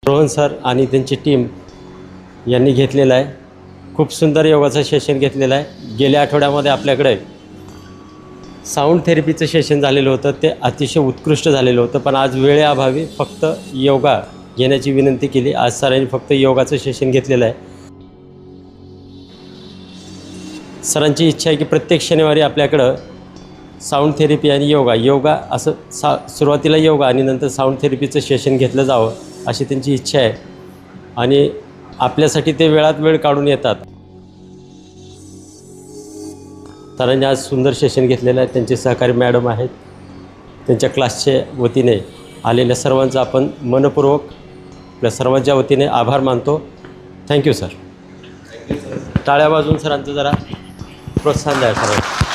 Rohan sir आणि त्यांची team यांनी घेतलेलं आहे. खूप सुंदर योगाचं सेशन घेतलेलं आहे. गेल्या आठवड्यामध्ये आपल्याकडे साऊंड थेरपीचं सेशन झालेलं होतं, ते अतिशय उत्कृष्ट झालेलं होतं. पण आज वेळेअभावी फक्त योगा घेण्याची विनंती केली. आज सरांनी फक्त योगाचं सेशन घेतलेलं आहे. सरांची इच्छा आहे की प्रत्येक शनिवारी आपल्याकडं साऊंड थेरपी आणि योगा असं सुरुवातीला योगा आणि नंतर साऊंड थेरपीचं सेशन घेतलं जावं अशी त्यांची इच्छा आहे. आणि आपल्यासाठी ते वेळात वेळ काढून येतात. सरांनी आज सुंदर सेशन घेतलेलं आहे. त्यांचे सहकारी मॅडम आहेत. त्यांच्या क्लासच्या वतीने आलेल्या सर्वांचा आपण मनपूर्वक आपल्या सर्वांच्या वतीने आभार मानतो. Thank you sir. टाळ्या वाजवून सरांचं जरा प्रोत्साहन द्या सरांना.